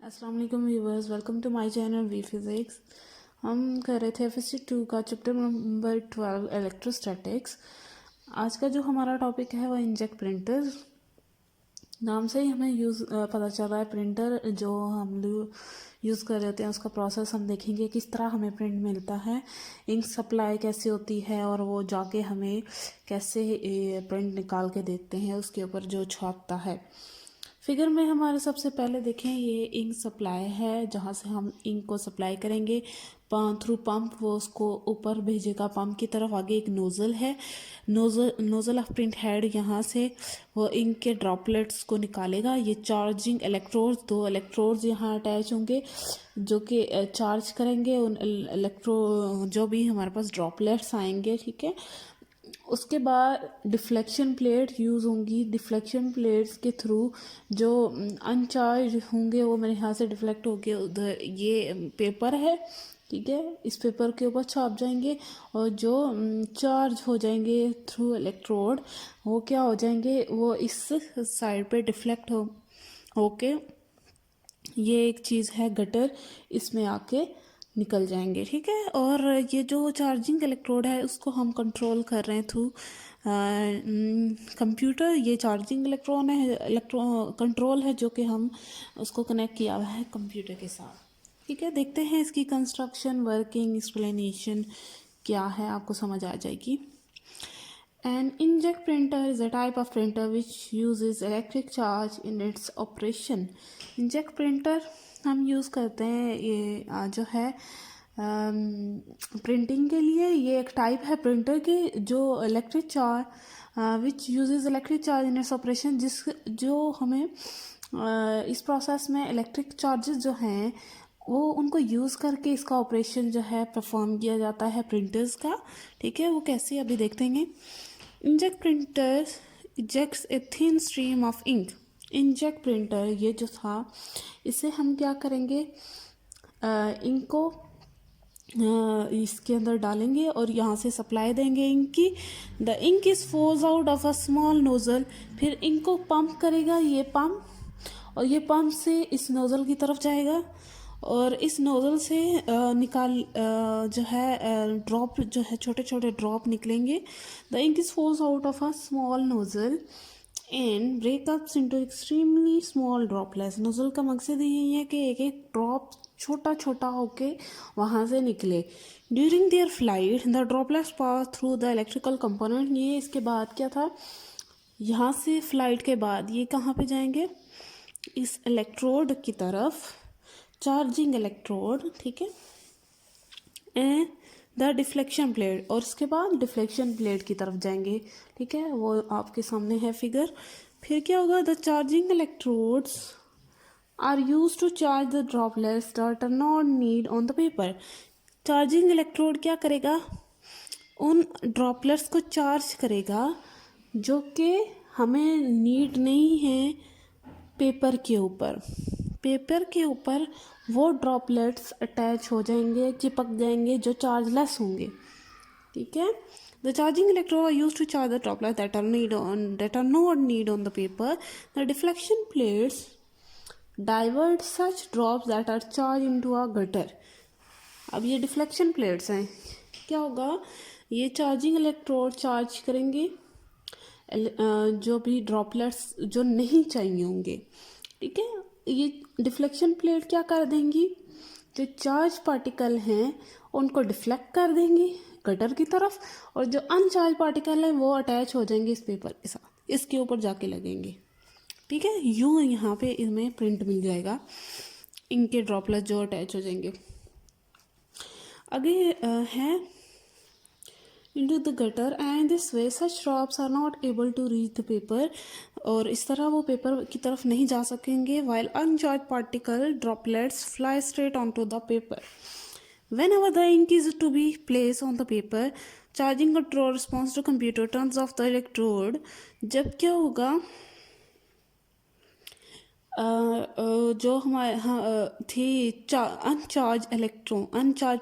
अस्सलाम वालेकुम viewers, welcome to my channel V physics. हम कर रहे थे एफएससी 2 का चैप्टर नंबर 12 इलेक्ट्रोस्टैटिक्स। आज का जो हमारा टॉपिक है वो इंजेक्ट प्रिंटर। नाम से ही हमें पता चल रहा है प्रिंटर जो हम लोग यूज़ कर रहे होते हैं उसका प्रोसेस हम देखेंगे किस तरह हमें प्रिंट मिलता है, इंक सप्लाई कैसे होती है और वो जाके हमें कैसे प्रिंट निकाल के देते हैं उसके ऊपर जो छापता है। फिगर में हमारे सबसे पहले देखें ये इंक सप्लाई है जहाँ से हम इंक को सप्लाई करेंगे थ्रू पंप, वो उसको ऊपर भेजेगा पंप की तरफ। आगे एक नोज़ल है, नोज़ल ऑफ प्रिंट हेड, यहाँ से वो इंक के ड्रॉपलेट्स को निकालेगा। ये चार्जिंग इलेक्ट्रोड्स, 2 इलेक्ट्रोड्स यहाँ अटैच होंगे जो कि चार्ज करेंगे उन जो भी हमारे पास ड्रॉपलेट्स आएंगे। ठीक है, उसके बाद डिफ्लेक्शन प्लेट यूज़ होंगी। डिफ्लेक्शन प्लेट्स के थ्रू जो अनचार्ज होंगे वो मेरे यहाँ से डिफ्लेक्ट होके उधर ये पेपर है, ठीक है, इस पेपर के ऊपर छाप जाएंगे और जो चार्ज हो जाएंगे थ्रू इलेक्ट्रोड वो क्या हो जाएंगे, वो इस साइड पे डिफ्लेक्ट होके ये एक चीज़ है गटर, इसमें आके निकल जाएंगे। ठीक है, और ये जो चार्जिंग इलेक्ट्रोड है उसको हम कंट्रोल कर रहे हैं थ्रू कंप्यूटर। ये चार्जिंग इलेक्ट्रॉन है, कंट्रोल है जो कि हम उसको कनेक्ट किया हुआ है कंप्यूटर के साथ। ठीक है, देखते हैं इसकी कंस्ट्रक्शन, वर्किंग, एक्सप्लेनेशन क्या है, आपको समझ आ जाएगी। An inkjet printer is a type of printer which uses electric charge in its operation. Inkjet printer हम यूज़ करते हैं ये जो है प्रिंटिंग के लिए। ये एक टाइप है प्रिंटर की जो electric charge which uses electric charge in its operation, जो हमें इस प्रोसेस में इलेक्ट्रिक चार्जेस जो हैं वो उनको यूज़ करके इसका ऑपरेशन जो है परफॉर्म किया जाता है प्रिंटर्स का। ठीक है, वो कैसे अभी देखते हैं। Inkjet printer ejects a thin stream of ink. Inkjet printer ये जो था, इसे हम क्या करेंगे, इंक को इसके अंदर डालेंगे और यहाँ से सप्लाई देंगे इंक की। The ink is force out of a small nozzle, फिर इंक को पंप करेगा ये पंप, और ये पंप से इस नोज़ल की तरफ जाएगा और इस नोज़ल से जो है ड्रॉप जो है, छोटे छोटे ड्रॉप निकलेंगे। The ink is force out of a small nozzle and breakups into extremely small droplets. Nozzle का मकसद यही है कि एक एक ड्रॉप छोटा छोटा होके वहाँ से निकले। During their flight the droplets pass through the electrical component. ये इसके बाद क्या था, यहाँ से फ्लाइट के बाद ये कहाँ पे जाएंगे, इस इलेक्ट्रोड की तरफ, चार्जिंग इलेक्ट्रोड। ठीक है, एंड द डिफ्लेक्शन प्लेट, और उसके बाद डिफ्लेक्शन प्लेट की तरफ जाएंगे। ठीक है, वो आपके सामने है फिगर। फिर क्या होगा, the charging electrodes are use to charge the droplets that are not need on the paper. Charging electrode क्या करेगा, उन ड्रॉपलेट्स को चार्ज करेगा जो कि हमें नीड नहीं है पेपर के ऊपर। पेपर के ऊपर वो ड्रॉपलेट्स अटैच हो जाएंगे, चिपक जाएंगे जो चार्जलेस होंगे। ठीक है, the charging electrode are used to charge the droplets that are not need on the paper. The deflection plates divert such drops that are charge into a gutter. अब ये डिफ्लेक्शन प्लेट्स हैं, क्या होगा, ये charging electrode charge करेंगे जो भी droplets जो नहीं चाहिए होंगे। ठीक है, ये डिफ्लेक्शन प्लेट क्या कर देंगी, जो चार्ज पार्टिकल हैं उनको डिफ्लेक्ट कर देंगी गटर की तरफ, और जो अनचार्ज पार्टिकल हैं वो अटैच हो जाएंगे इस पेपर के साथ, इसके ऊपर जाके लगेंगे। ठीक है, यूँ यहाँ पे इसमें प्रिंट मिल जाएगा, इनके ड्रॉपलेट जो अटैच हो जाएंगे। आगे है into the gutter and this way such drops are not able to reach the paper, और इस तरह वो पेपर की तरफ नहीं जा सकेंगे। while uncharged particle droplets fly straight onto the paper. Whenever the ink is to be placed on the paper, charging control response to computer turns off the electrode. जब क्या होगा, जो हमारे थी अनचार्ज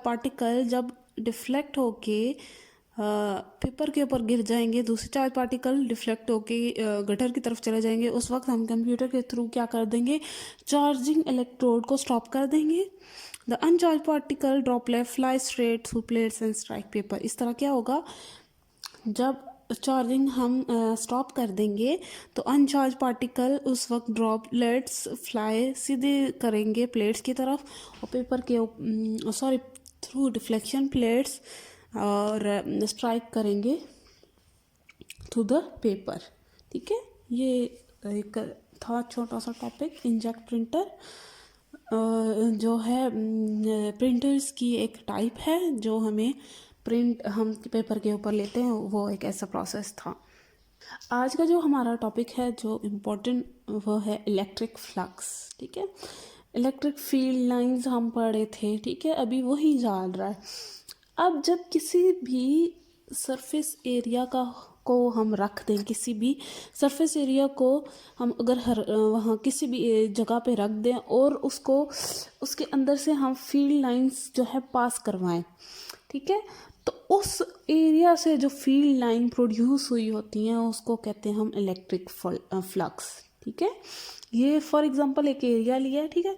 पार्टिकल जब डिफ्लेक्ट होके पेपर के ऊपर गिर जाएंगे, दूसरे चार्ज पार्टिकल डिफ्लेक्ट होके गटर की तरफ चले जाएंगे। उस वक्त हम कंप्यूटर के थ्रू क्या कर देंगे, चार्जिंग इलेक्ट्रोड को स्टॉप कर देंगे। The अनचार्ज particle droplet fly straight through plates and strike paper. इस तरह क्या होगा, जब चार्जिंग हम स्टॉप कर देंगे तो अनचार्ज पार्टिकल उस वक्त ड्रॉपलेट्स फ्लाई सीधे करेंगे प्लेट्स की तरफ और पेपर के थ्रू डिफ्लेक्शन प्लेट्स और स्ट्राइक करेंगे थ्रू द पेपर। ठीक है, ये एक था छोटा सा टॉपिक। इंकजेट प्रिंटर जो है प्रिंटर्स की एक टाइप है जो हमें प्रिंट हम पेपर के ऊपर लेते हैं, वो एक ऐसा प्रोसेस था। आज का जो हमारा टॉपिक है जो इम्पोर्टेंट वो है इलेक्ट्रिक फ्लक्स। ठीक है, इलेक्ट्रिक फील्ड लाइंस हम पढ़े थे। ठीक है, अभी वही चल रहा है। अब जब किसी भी सरफेस एरिया को हम रख दें, किसी भी सरफेस एरिया को हम अगर वहाँ किसी भी जगह पे रख दें और उसके अंदर से हम फील्ड लाइंस जो है पास करवाएं, ठीक है, तो उस एरिया से जो फील्ड लाइन प्रोड्यूस हुई होती हैं उसको कहते हैं हम इलेक्ट्रिक फ्लक्स। ठीक है, ये फॉर एग्जांपल एक एरिया लिया है। ठीक है,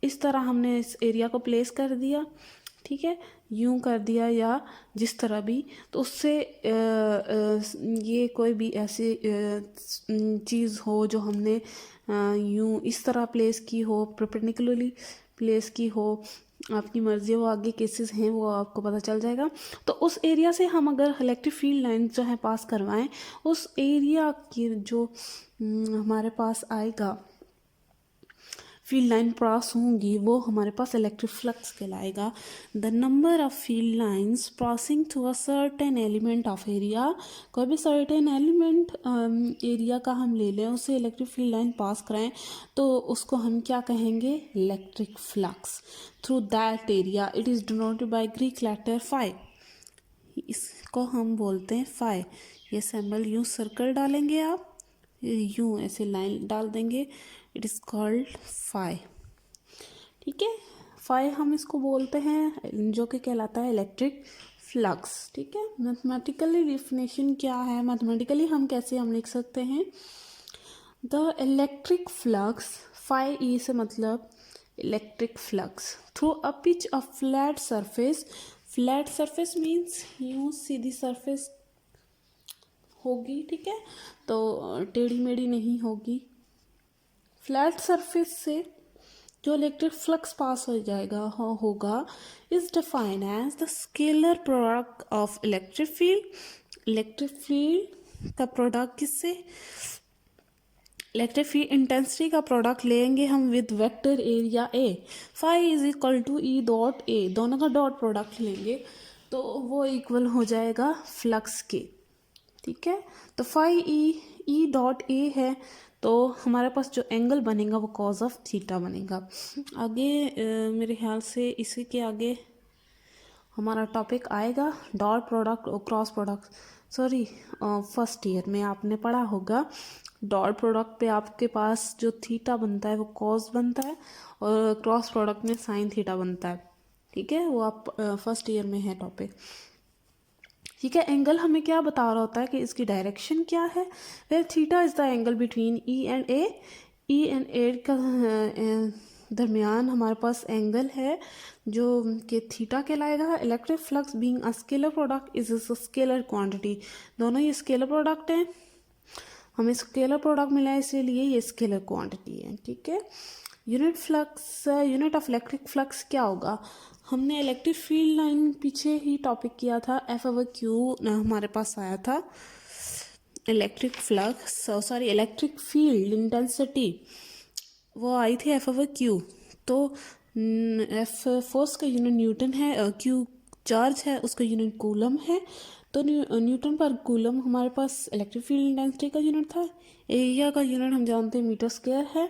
इस तरह हमने इस एरिया को प्लेस कर दिया। ठीक है, यूं कर दिया या जिस तरह भी, तो उससे ये कोई भी ऐसी चीज़ हो जो हमने यूं इस तरह प्लेस की हो, परपेंडिकुलरली प्लेस की हो, आपकी मर्जी, वो आगे केसेस हैं वो आपको पता चल जाएगा। तो उस एरिया से हम अगर इलेक्ट्रिक फील्ड लाइन जो है पास करवाएं, उस एरिया की जो हमारे पास आएगा फील्ड लाइन पास होंगी वो हमारे पास इलेक्ट्रिक फ्लक्स कहलाएगा। The number of field lines passing through a certain element of area, कोई भी सर्टेन एलिमेंट एरिया का हम ले लें, उससे इलेक्ट्रिक फील्ड लाइन पास कराएं तो उसको हम क्या कहेंगे, electric flux through that area. It is denoted by Greek letter phi, इसको हम बोलते हैं फाई। ये सिंबल यूँ सर्कल डालेंगे, आप यूँ ऐसे लाइन डाल देंगे, इट इज़ कॉल्ड फाई। ठीक है, फाई हम इसको बोलते हैं जो कि कहलाता है इलेक्ट्रिक फ्लक्स। ठीक है, मैथमेटिकली डिफिनेशन क्या है, मैथमेटिकली हम कैसे लिख सकते हैं, the electric flux, phi E से मतलब electric flux through a pitch of flat surface. Flat surface means यूँ सीधी सरफेस होगी। ठीक है, तो टेढ़ी मेढ़ी नहीं होगी। फ्लैट सरफेस से जो इलेक्ट्रिक फ्लक्स पास हो जाएगा होगा is defined as the scalar product of electric field. Electric field का प्रोडक्ट किससे, इलेक्ट्रिक फील्ड इंटेंसिटी का प्रोडक्ट लेंगे हम with vector area A. Phi is equal to E dot A, दोनों का डॉट प्रोडक्ट लेंगे तो वो इक्वल हो जाएगा फ्लक्स के। ठीक है, तो फाई ई डॉट ए है तो हमारे पास जो एंगल बनेगा वो कॉज ऑफ थीटा बनेगा। आगे मेरे ख्याल से इसी के आगे हमारा टॉपिक आएगा डॉट प्रोडक्ट और cross product. Sorry, first year में आपने पढ़ा होगा डॉट प्रोडक्ट पे आपके पास जो थीटा बनता है वो कॉस बनता है और क्रॉस प्रोडक्ट में साइन थीटा बनता है। ठीक है, वो आप फर्स्ट ईयर में है टॉपिक। ठीक है, एंगल हमें क्या बता रहा होता है कि इसकी डायरेक्शन क्या है। फिर theta is the angle between E and A. E and A का दरमियान हमारे पास एंगल है जो कि थीटा कहलाएगा। Electric flux being a scalar product is a scalar quantity, दोनों ये स्केलर प्रोडक्ट हैं, हमें स्केलर प्रोडक्ट मिला है इसीलिए ये स्केलर क्वांटिटी है। ठीक है, unit flux, unit of electric flux क्या होगा, हमने इलेक्ट्रिक फील्ड लाइन पीछे ही टॉपिक किया था, एफ ओवर क्यू हमारे पास आया था। Electric flux sorry electric field intensity वो आई थी एफ ओवर क्यू। तो एफ फोर्स का यूनिट न्यूटन है, क्यू चार्ज है उसका यूनिट कूलम है। तो न्यूटन पर कूलम हमारे पास इलेक्ट्रिक फील्ड इंटेंसिटी का यूनिट था। एरिया का यूनिट हम जानते हैं मीटर स्क्वायर है।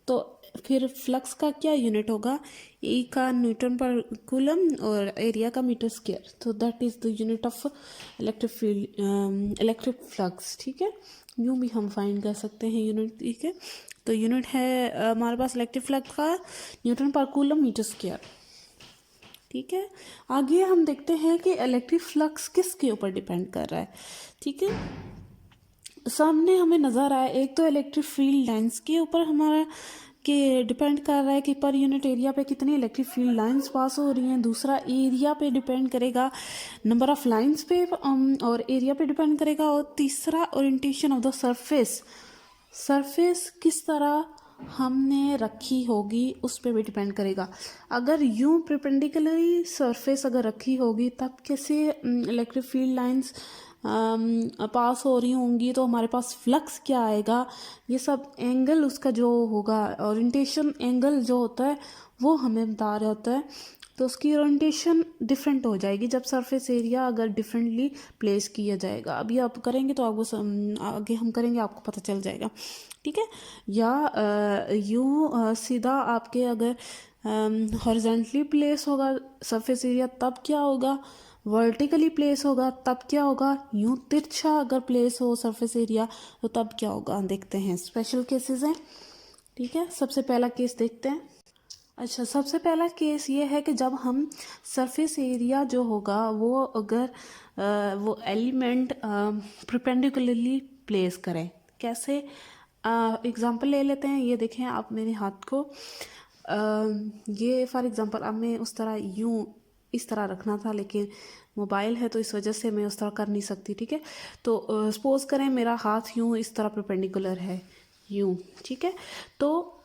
तो फिर फ्लक्स का क्या यूनिट होगा, ई का न्यूटन पर कूलम और एरिया का मीटर स्क्वायर। तो that is the unit of electric field electric flux. ठीक है, यूँ भी हम फाइंड कर सकते हैं यूनिट। ठीक है, तो यूनिट है हमारे पास इलेक्ट्रिक फ्लक्स का न्यूटन पर कूलम मीटर स्क्वायर। ठीक है, आगे हम देखते हैं कि इलेक्ट्रिक फ्लक्स किसके ऊपर डिपेंड कर रहा है। ठीक है, सामने हमें नज़र आया, एक तो इलेक्ट्रिक फील्ड लाइंस के ऊपर हमारा कि डिपेंड कर रहा है कि पर यूनिट एरिया पे कितनी इलेक्ट्रिक फील्ड लाइंस पास हो रही हैं। दूसरा एरिया पे डिपेंड करेगा, नंबर ऑफ लाइंस पे और एरिया पे डिपेंड करेगा। और तीसरा orientation of the surface, surface किस तरह हमने रखी होगी उस पे भी डिपेंड करेगा। अगर यूं परपेंडिकुलरली सरफेस अगर रखी होगी तब कैसे इलेक्ट्रिक फील्ड लाइंस पास हो रही होंगी, तो हमारे पास फ्लक्स क्या आएगा, ये सब एंगल उसका जो होगा, ओरिएंटेशन एंगल जो होता है वो हमें बता रहा होता है। तो उसकी ओरिएंटेशन डिफरेंट हो जाएगी जब सरफेस एरिया अगर डिफरेंटली प्लेस किया जाएगा। अभी आप करेंगे तो आपको आगे हम करेंगे आपको पता चल जाएगा। ठीक है, या यूँ सीधा आपके अगर हॉरिजॉन्टली प्लेस होगा सरफेस एरिया तब क्या होगा, वर्टिकली प्लेस होगा तब क्या होगा, यूं तिरछा अगर प्लेस हो सरफेस एरिया तो तब क्या होगा। देखते हैं, स्पेशल केसेस हैं। ठीक है, सबसे पहला केस देखते हैं। अच्छा, सबसे पहला केस ये है कि जब हम सरफेस एरिया जो होगा वो अगर वो एलिमेंट परपेंडिकुलरली प्लेस करें। कैसे, एग्जांपल ले लेते हैं। ये देखें आप मेरे हाथ को, ये फॉर एग्जांपल अब मैं उस तरह यूं इस तरह रखना था, लेकिन मोबाइल है तो इस वजह से मैं उस तरह कर नहीं सकती। ठीक है, तो सपोज करें मेरा हाथ यूं इस तरह परपेंडिकुलर है यूं। ठीक है, तो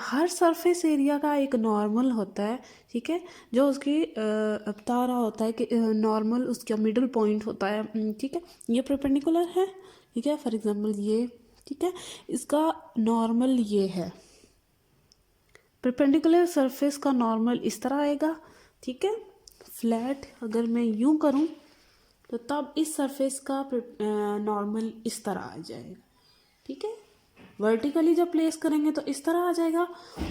हर सरफेस एरिया का एक नॉर्मल होता है। ठीक है, जो उसकी बता रहा होता है कि नॉर्मल उसका मिडल पॉइंट होता है। ठीक है, ये परपेंडिकुलर है। ठीक है, फॉर एग्जांपल ये, ठीक है, इसका नॉर्मल ये है। परपेंडिकुलर सरफेस का नॉर्मल इस तरह आएगा। ठीक है, फ्लैट अगर मैं यूं करूं तो तब इस सरफेस का नॉर्मल इस तरह आ जाएगा। ठीक है, वर्टिकली जब प्लेस करेंगे तो इस तरह आ जाएगा,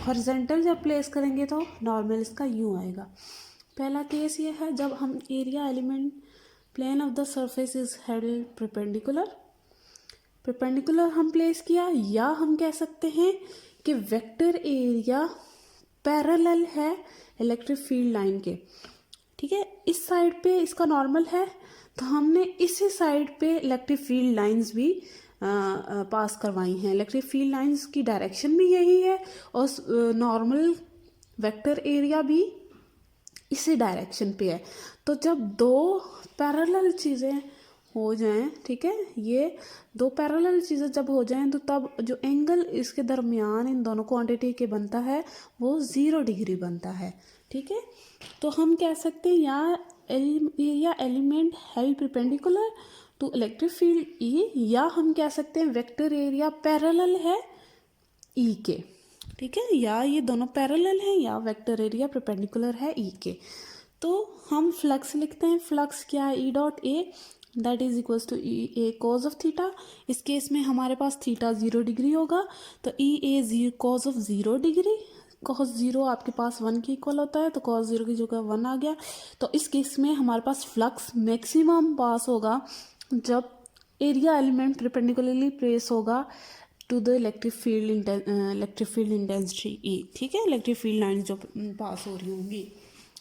हॉरिजॉन्टल जब प्लेस करेंगे तो नॉर्मल इसका यूं आएगा। पहला केस ये है जब हम area element plane of the surface is held perpendicular, perpendicular हम प्लेस किया, या हम कह सकते हैं कि वेक्टर एरिया पैरेलल है इलेक्ट्रिक फील्ड लाइन के। ठीक है, इस साइड पे इसका नॉर्मल है तो हमने इसी साइड पे इलेक्ट्रिक फील्ड लाइंस भी पास करवाई हैं। इलेक्ट्रिक फील्ड लाइंस की डायरेक्शन भी यही है और नॉर्मल वेक्टर एरिया भी इसी डायरेक्शन पे है। तो जब दो पैरेलल चीज़ें हो जाएं, ठीक है, ये दो पैरेलल चीज़ें जब हो जाएं तो तब जो एंगल इसके दरमियान इन दोनों क्वांटिटी के बनता है वो 0 डिग्री बनता है। ठीक है, तो हम कह सकते हैं या element held perpendicular to electric field E, या हम कह सकते हैं वेक्टर एरिया पैरेलल है ई के। ठीक है, या ये दोनों पैरेलल हैं या वेक्टर एरिया परपेंडिकुलर है ई के। तो हम फ्लक्स लिखते हैं, फ्लक्स क्या है, E dot A that is equals to E A cos of theta. इस केस में हमारे पास थीटा 0 डिग्री होगा तो E A cos of 0 degree, cos 0 आपके पास 1 के इक्वल होता है तो कॉस 0 की जगह 1 आ गया। तो इस केस में हमारे पास फ्लक्स मैक्सिमम पास होगा जब एरिया एलिमेंट परपेंडिकुलरली प्लेस होगा to the electric field intensity E. ठीक है, इलेक्ट्रिक फील्ड लाइन जो पास हो रही होंगी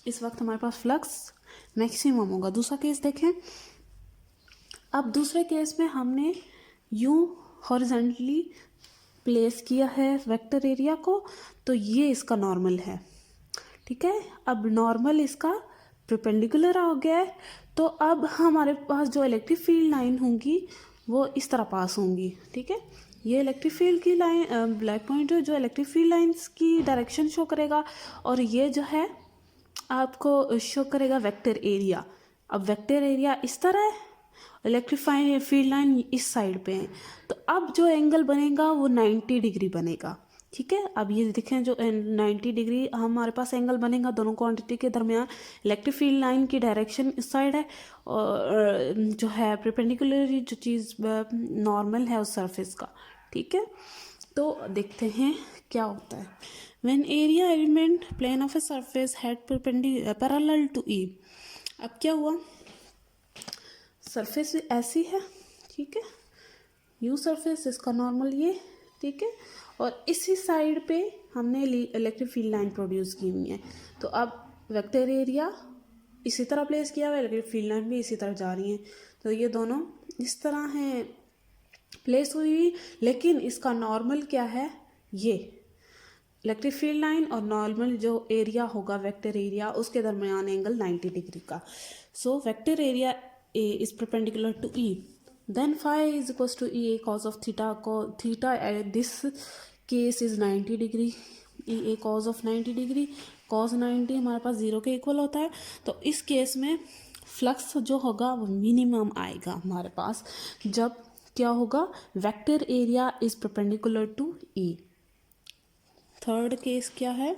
इस वक्त हमारे पास फ्लक्स मैक्सिमम होगा। दूसरा केस देखें। अब दूसरे केस में हमने यूं हॉरिजॉन्टली प्लेस किया है वेक्टर एरिया को, तो ये इसका नॉर्मल है। ठीक है, अब नॉर्मल इसका परपेंडिकुलर आ गया है, तो अब हमारे पास जो इलेक्ट्रिक फील्ड लाइन होंगी वो इस तरह पास होंगी। ठीक है, ये इलेक्ट्रिक फील्ड की लाइन ब्लैक पॉइंट जो इलेक्ट्रिक फील्ड लाइंस की डायरेक्शन शो करेगा, और ये जो है आपको शो करेगा वेक्टर एरिया। अब वेक्टर एरिया इस तरह है, इलेक्ट्रिक फील्ड लाइन इस साइड पे है, तो अब जो एंगल बनेगा वो 90 डिग्री बनेगा। ठीक है, अब ये देखें जो 90 डिग्री हमारे पास एंगल बनेगा दोनों क्वांटिटी के दरमियान। इलेक्ट्रिक फील्ड लाइन की डायरेक्शन इस साइड है और जो है परपेंडिकुलरली जो चीज़ नॉर्मल है उस सरफेस का। ठीक है, तो देखते हैं क्या होता है। When area element plane of a surface had parallel to E. अब क्या हुआ, सरफेस ऐसी है, ठीक है, यू सरफेस, इसका नॉर्मल ये, ठीक है, और इसी साइड पे हमने इलेक्ट्रिक फील्ड लाइन प्रोड्यूस की हुई है। तो अब वेक्टर एरिया इसी तरह प्लेस किया हुआ है, लेकिन फील्ड लाइन भी इसी तरह जा रही है, तो ये दोनों इस तरह हैं प्लेस हुई। लेकिन इसका नॉर्मल क्या है, ये इलेक्ट्रिक फील्ड लाइन और नॉर्मल जो एरिया होगा वेक्टर एरिया, उसके दरमियान एंगल 90 डिग्री का। So vector area A is perpendicular to E, then phi is equal to E A cos of theta, theta at this case is 90 degree, E A cos of 90 degree, cos 90 हमारे पास 0 के equal होता है। तो इस case में flux जो होगा वो मिनिमम आएगा हमारे पास, जब क्या होगा, vector area is perpendicular to E. Third case क्या है,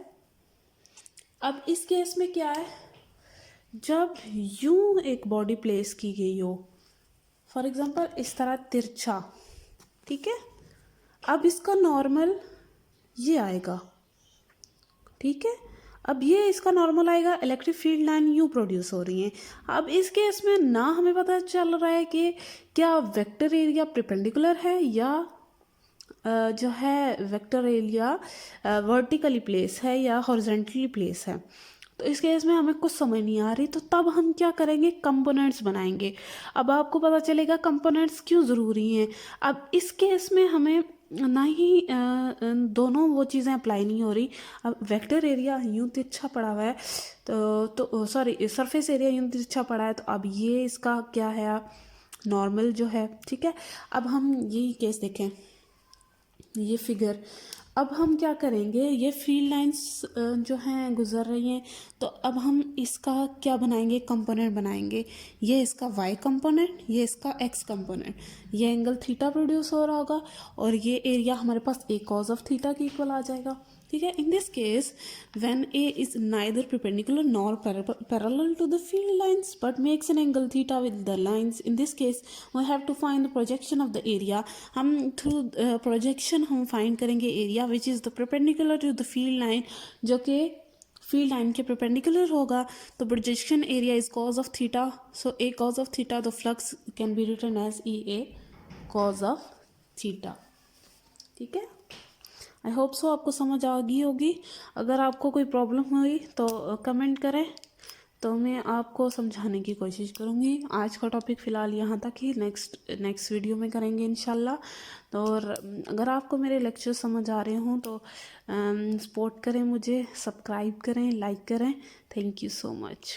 अब इस केस में क्या है, जब यूं एक बॉडी प्लेस की गई हो, फॉर एग्जांपल इस तरह तिरछा, ठीक है, अब इसका नॉर्मल ये आएगा, ठीक है, अब ये इसका नॉर्मल आएगा, इलेक्ट्रिक फील्ड लाइन यूं प्रोड्यूस हो रही है। अब इस केस में ना हमें पता चल रहा है कि क्या वेक्टर एरिया परपेंडिकुलर है या जो है वेक्टर एरिया वर्टिकली प्लेस है या हॉरिजॉन्टली प्लेस है। तो इस केस में हमें कुछ समझ नहीं आ रही, तो तब हम क्या करेंगे, कंपोनेंट्स बनाएंगे। अब आपको पता चलेगा कंपोनेंट्स क्यों ज़रूरी हैं। अब इस केस में हमें ना ही दोनों वो चीज़ें अप्लाई नहीं हो रही। अब वेक्टर एरिया यूं तिरछा पड़ा हुआ है, तो सॉरी सरफेस एरिया यूं तिरछा पड़ा है, तो अब ये इसका क्या है, नॉर्मल जो है, ठीक है। अब हम यही केस देखें, ये फिगर, अब हम क्या करेंगे, ये फील्ड लाइंस जो हैं गुजर रही हैं, तो अब हम इसका क्या बनाएंगे, कंपोनेंट बनाएंगे। ये इसका वाई कंपोनेंट, ये इसका एक्स कंपोनेंट, ये एंगल थीटा प्रोड्यूस हो रहा होगा और ये एरिया हमारे पास ए कॉज ऑफ थीटा के इक्वल आ जाएगा, ठीक है। In this case when A is neither perpendicular nor parallel to the field lines but makes an angle theta with the lines, in this case we have to find the projection of the area। हम through projection हम find करेंगे area which is the perpendicular to the field line, जो कि field line के perpendicular होगा। तो projection area is cos of theta, so A cos of theta, तो flux can be written as E A cos of theta, ठीक है। I hope so आपको समझ आ गई होगी। अगर आपको कोई प्रॉब्लम हुई तो कमेंट करें, तो मैं आपको समझाने की कोशिश करूँगी। आज का टॉपिक फ़िलहाल यहाँ तक ही, नेक्स्ट वीडियो में करेंगे इंशाल्लाह। तो और अगर आपको मेरे लेक्चर समझ आ रहे हों तो सपोर्ट करें मुझे, सब्सक्राइब करें, लाइक करें। Thank you so much.